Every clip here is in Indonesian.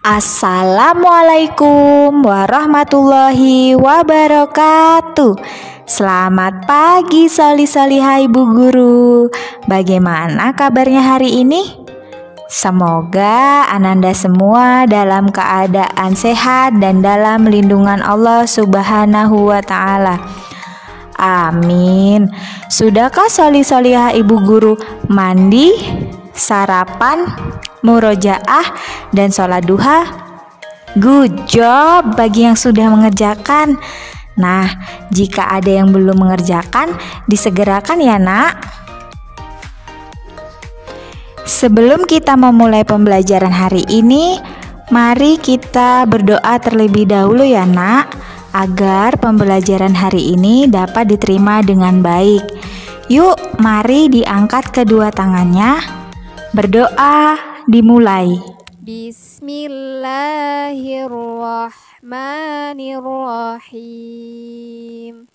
Assalamualaikum warahmatullahi wabarakatuh. Selamat pagi soli-solihah Ibu Guru. Bagaimana kabarnya hari ini? Semoga Ananda semua dalam keadaan sehat dan dalam lindungan Allah Subhanahu wa Ta'ala. Amin. Sudahkah soli-solihah Ibu Guru mandi, sarapan, murojaah, dan sholat duha? Good job bagi yang sudah mengerjakan. Nah, jika ada yang belum mengerjakan, disegerakan ya nak. Sebelum kita memulai pembelajaran hari ini, mari kita berdoa terlebih dahulu ya nak, agar pembelajaran hari ini dapat diterima dengan baik. Yuk, mari diangkat kedua tangannya. Berdoa dimulai. Bismillahirrahmanirrahim.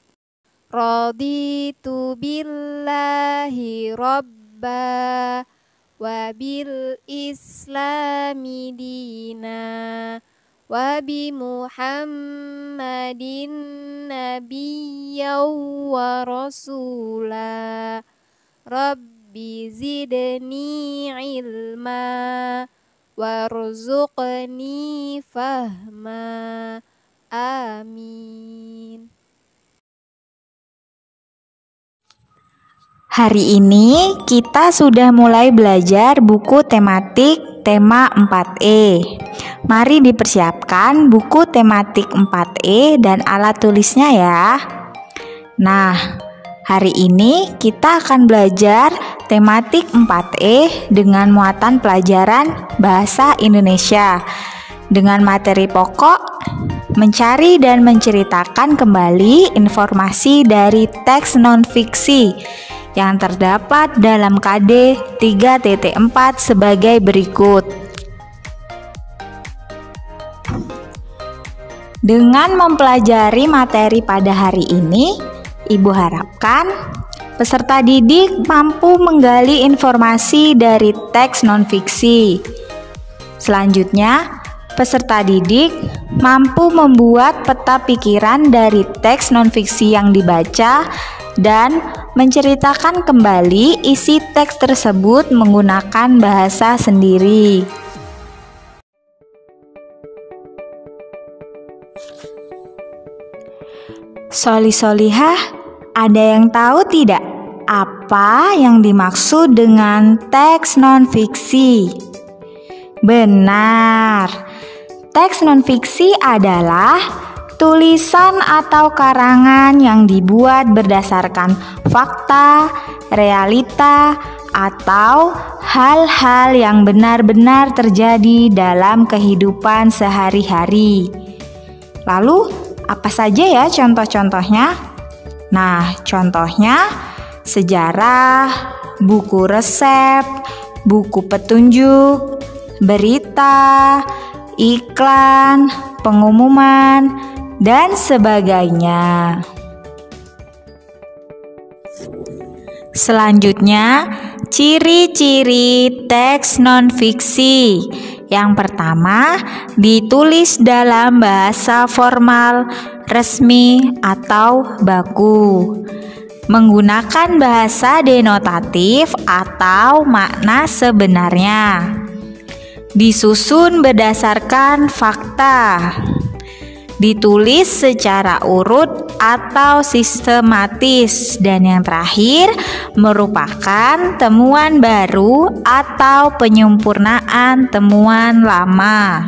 Raditu billahi rabba wa bil islami dina wa bi Muhammadin nabiyyan wa rasula. Rabbi zidni ilma warzuqni fahma. Amin. Hari ini kita sudah mulai belajar buku tematik tema 4E. Mari dipersiapkan buku tematik 4E dan alat tulisnya ya. Nah, hari ini kita akan belajar tematik 4E dengan muatan pelajaran Bahasa Indonesia dengan materi pokok mencari dan menceritakan kembali informasi dari teks non-fiksi yang terdapat dalam KD 3.4 sebagai berikut. Dengan mempelajari materi pada hari ini, Ibu harapkan peserta didik mampu menggali informasi dari teks non-fiksi. Selanjutnya, peserta didik mampu membuat peta pikiran dari teks non-fiksi yang dibaca dan menceritakan kembali isi teks tersebut menggunakan bahasa sendiri. Soli-solihah, ada yang tahu tidak apa yang dimaksud dengan teks non-fiksi? Benar, teks non-fiksi adalah tulisan atau karangan yang dibuat berdasarkan fakta, realita, atau hal-hal yang benar-benar terjadi dalam kehidupan sehari-hari. Lalu, apa saja ya contoh-contohnya? Nah, contohnya sejarah, buku resep, buku petunjuk, berita, iklan, pengumuman, dan sebagainya. Selanjutnya, ciri-ciri teks non-fiksi. Yang pertama, ditulis dalam bahasa formal, resmi, atau baku. Menggunakan bahasa denotatif atau makna sebenarnya. Disusun berdasarkan fakta. Ditulis secara urut atau sistematis, dan yang terakhir merupakan temuan baru atau penyempurnaan temuan lama.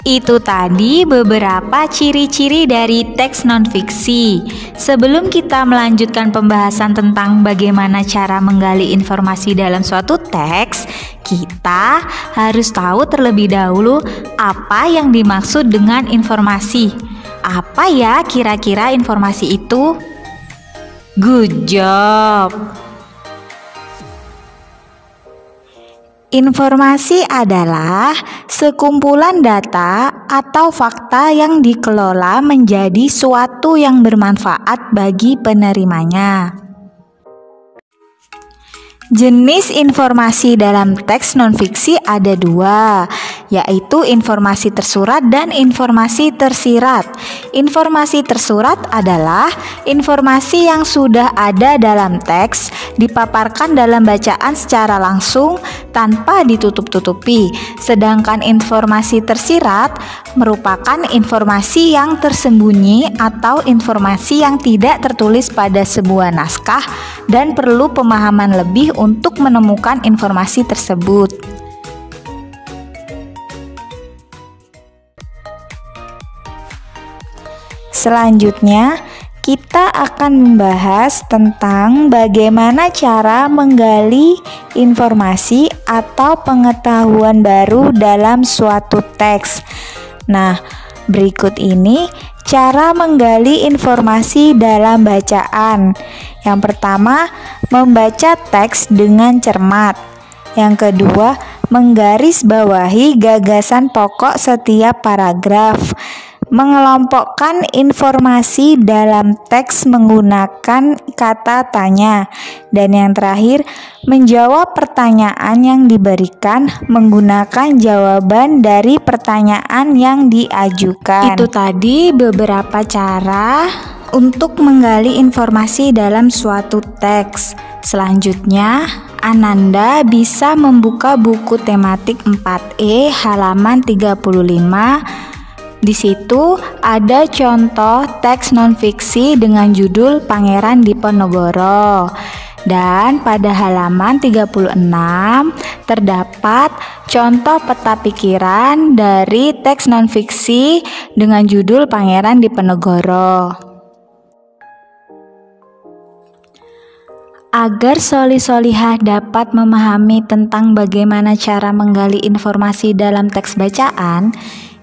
Itu tadi beberapa ciri-ciri dari teks non-fiksi. Sebelum kita melanjutkan pembahasan tentang bagaimana cara menggali informasi dalam suatu teks, kita harus tahu terlebih dahulu apa yang dimaksud dengan informasi. Apa ya kira-kira informasi itu? Good job! Informasi adalah sekumpulan data atau fakta yang dikelola menjadi suatu yang bermanfaat bagi penerimanya. Jenis informasi dalam teks non-fiksi ada dua, yaitu informasi tersurat dan informasi tersirat. Informasi tersurat adalah informasi yang sudah ada dalam teks, dipaparkan dalam bacaan secara langsung tanpa ditutup-tutupi. Sedangkan informasi tersirat merupakan informasi yang tersembunyi atau informasi yang tidak tertulis pada sebuah naskah dan perlu pemahaman lebih untuk menemukan informasi tersebut. Selanjutnya, kita akan membahas tentang bagaimana cara menggali informasi atau pengetahuan baru dalam suatu teks. Nah, berikut ini cara menggali informasi dalam bacaan. Yang pertama, membaca teks dengan cermat. Yang kedua, menggarisbawahi gagasan pokok setiap paragraf. Mengelompokkan informasi dalam teks menggunakan kata tanya. Dan yang terakhir, menjawab pertanyaan yang diberikan menggunakan jawaban dari pertanyaan yang diajukan. Itu tadi beberapa cara untuk menggali informasi dalam suatu teks. Selanjutnya, Ananda bisa membuka buku tematik 4E halaman 35. Di situ ada contoh teks non-fiksi dengan judul Pangeran Diponegoro. Dan pada halaman 36 terdapat contoh peta pikiran dari teks non-fiksi dengan judul Pangeran Diponegoro. Agar soli-solihah dapat memahami tentang bagaimana cara menggali informasi dalam teks bacaan,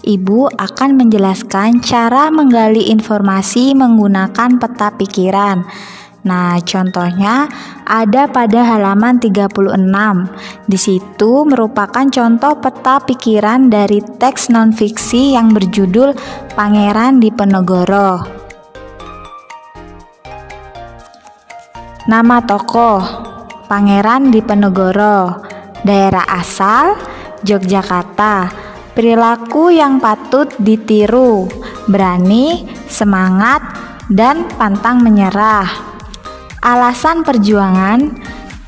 Ibu akan menjelaskan cara menggali informasi menggunakan peta pikiran. Nah, contohnya ada pada halaman 36. Di situ merupakan contoh peta pikiran dari teks non-fiksi yang berjudul Pangeran Diponegoro. Nama tokoh: Pangeran Diponegoro. Daerah asal: Yogyakarta. Perilaku yang patut ditiru: berani, semangat, dan pantang menyerah. Alasan perjuangan: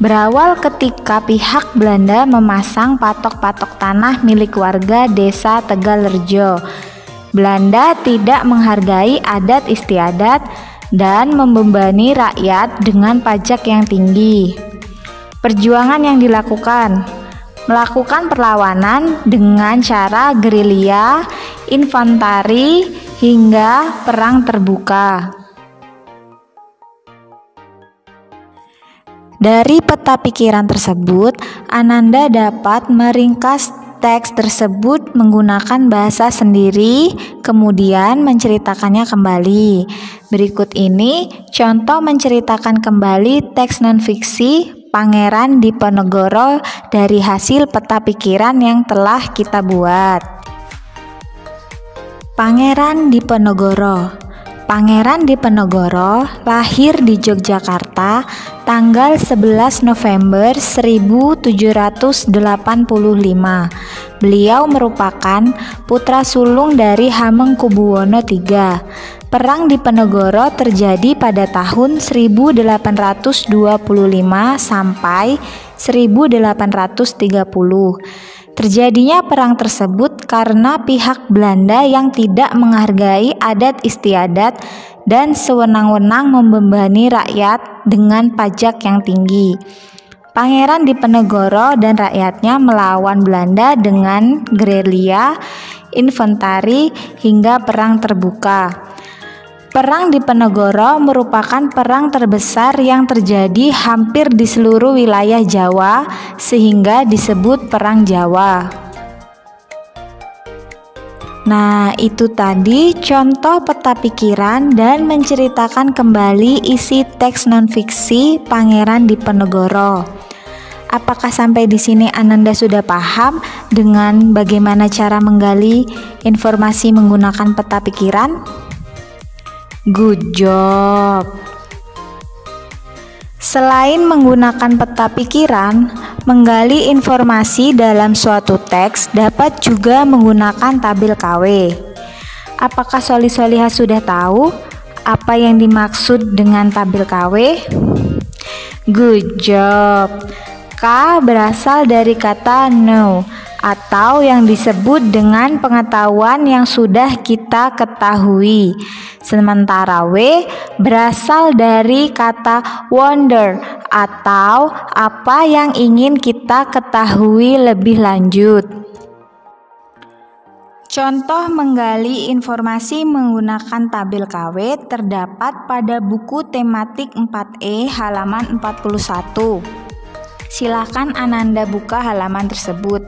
berawal ketika pihak Belanda memasang patok-patok tanah milik warga desa Tegalrejo. Belanda tidak menghargai adat istiadat dan membebani rakyat dengan pajak yang tinggi. Perjuangan yang dilakukan: melakukan perlawanan dengan cara gerilya, infanteri, hingga perang terbuka. Dari peta pikiran tersebut, Ananda dapat meringkas teks tersebut menggunakan bahasa sendiri, kemudian menceritakannya kembali. Berikut ini contoh menceritakan kembali teks non-fiksi Pangeran Diponegoro dari hasil peta pikiran yang telah kita buat. Pangeran Diponegoro. Pangeran Diponegoro lahir di Yogyakarta tanggal 11 November 1785. Beliau merupakan putra sulung dari Hamengkubuwono III. Perang Diponegoro terjadi pada tahun 1825 sampai 1830. Terjadinya perang tersebut karena pihak Belanda yang tidak menghargai adat istiadat dan sewenang-wenang membebani rakyat dengan pajak yang tinggi. Pangeran Diponegoro dan rakyatnya melawan Belanda dengan gerilya, infanteri, hingga perang terbuka. Perang Diponegoro merupakan perang terbesar yang terjadi hampir di seluruh wilayah Jawa, sehingga disebut Perang Jawa. Nah, itu tadi contoh peta pikiran dan menceritakan kembali isi teks non-fiksi Pangeran Diponegoro. Apakah sampai di sini Ananda sudah paham dengan bagaimana cara menggali informasi menggunakan peta pikiran? Good job. Selain menggunakan peta pikiran, menggali informasi dalam suatu teks dapat juga menggunakan tabel KW. Apakah Sholih-Sholihah sudah tahu apa yang dimaksud dengan tabel KW? Good job. K berasal dari kata know atau yang disebut dengan pengetahuan yang sudah kita ketahui. Sementara W berasal dari kata wonder atau apa yang ingin kita ketahui lebih lanjut. Contoh menggali informasi menggunakan tabel KW terdapat pada buku tematik 4E halaman 41. Silakan Ananda buka halaman tersebut.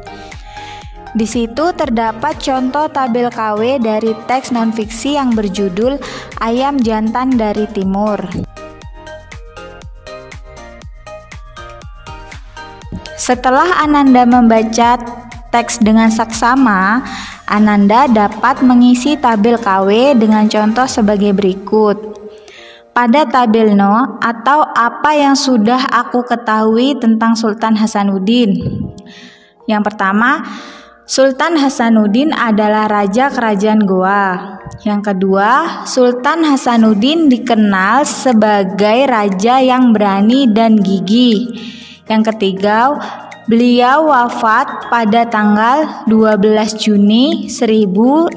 Di situ terdapat contoh tabel KW dari teks non-fiksi yang berjudul Ayam Jantan dari Timur. Setelah Ananda membaca teks dengan saksama, Ananda dapat mengisi tabel KW dengan contoh sebagai berikut. Pada tabel No atau apa yang sudah aku ketahui tentang Sultan Hasanuddin. Yang pertama, Sultan Hasanuddin adalah raja kerajaan Goa. Yang kedua, Sultan Hasanuddin dikenal sebagai raja yang berani dan gigih. Yang ketiga, beliau wafat pada tanggal 12 Juni 1670.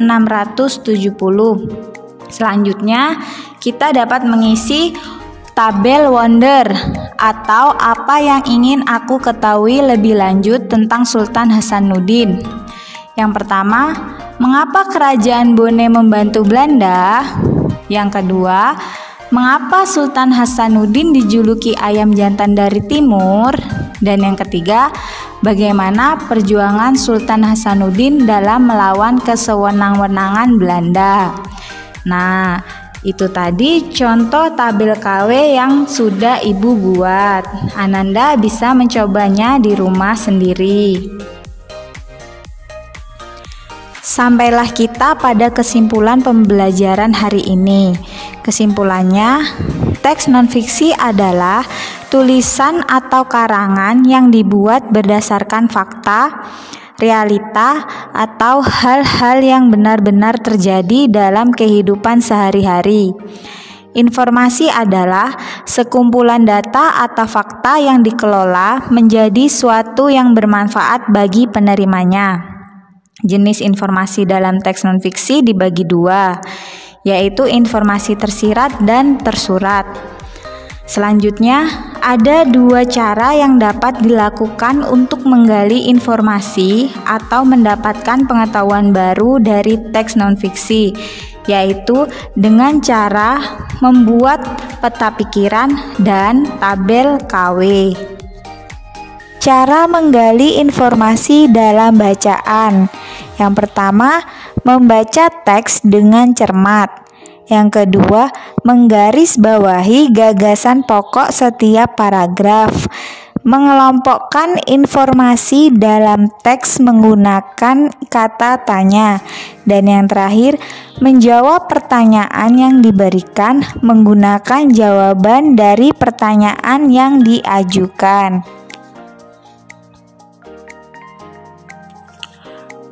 Selanjutnya, kita dapat mengisi tabel wonder atau apa yang ingin aku ketahui lebih lanjut tentang Sultan Hasanuddin. Yang pertama, mengapa kerajaan Bone membantu Belanda? Yang kedua, mengapa Sultan Hasanuddin dijuluki ayam jantan dari timur? Dan yang ketiga, bagaimana perjuangan Sultan Hasanuddin dalam melawan kesewenang-wenangan Belanda? Nah, itu tadi contoh tabel KW yang sudah Ibu buat. Ananda bisa mencobanya di rumah sendiri. Sampailah kita pada kesimpulan pembelajaran hari ini. Kesimpulannya, teks non-fiksi adalah tulisan atau karangan yang dibuat berdasarkan fakta, realita, atau hal-hal yang benar-benar terjadi dalam kehidupan sehari-hari. Informasi adalah sekumpulan data atau fakta yang dikelola menjadi suatu yang bermanfaat bagi penerimanya. Jenis informasi dalam teks non-fiksi dibagi dua, yaitu informasi tersirat dan tersurat. Selanjutnya, ada dua cara yang dapat dilakukan untuk menggali informasi atau mendapatkan pengetahuan baru dari teks non-fiksi, yaitu dengan cara membuat peta pikiran dan tabel KW. Cara menggali informasi dalam bacaan. Yang pertama, membaca teks dengan cermat. Yang kedua, menggarisbawahi gagasan pokok setiap paragraf. Mengelompokkan informasi dalam teks menggunakan kata tanya. Dan yang terakhir, menjawab pertanyaan yang diberikan menggunakan jawaban dari pertanyaan yang diajukan.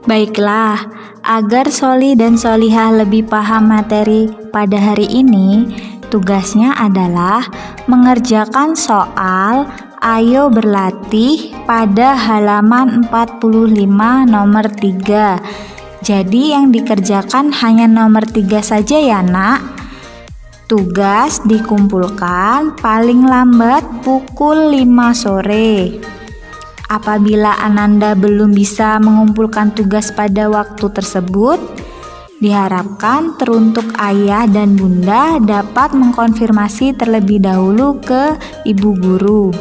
Baiklah, agar Sholih dan Sholihah lebih paham materi pada hari ini, tugasnya adalah mengerjakan soal Ayo Berlatih pada halaman 45 nomor 3. Jadi yang dikerjakan hanya nomor 3 saja ya nak. Tugas dikumpulkan paling lambat pukul 5 sore. Apabila Ananda belum bisa mengumpulkan tugas pada waktu tersebut, diharapkan teruntuk ayah dan bunda dapat mengkonfirmasi terlebih dahulu ke ibu guru.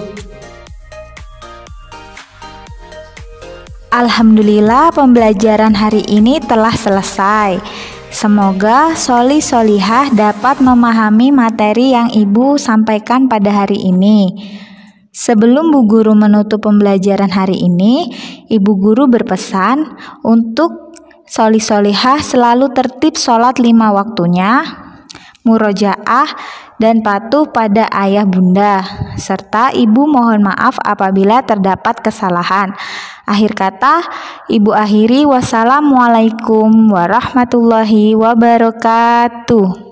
Alhamdulillah, pembelajaran hari ini telah selesai. Semoga Sholih Sholihah dapat memahami materi yang ibu sampaikan pada hari ini. Sebelum Bu Guru menutup pembelajaran hari ini, Ibu Guru berpesan untuk Sholih Sholihah selalu tertib sholat 5 waktunya, murojaah, dan patuh pada ayah bunda, serta ibu mohon maaf apabila terdapat kesalahan. Akhir kata, ibu akhiri wassalamualaikum warahmatullahi wabarakatuh.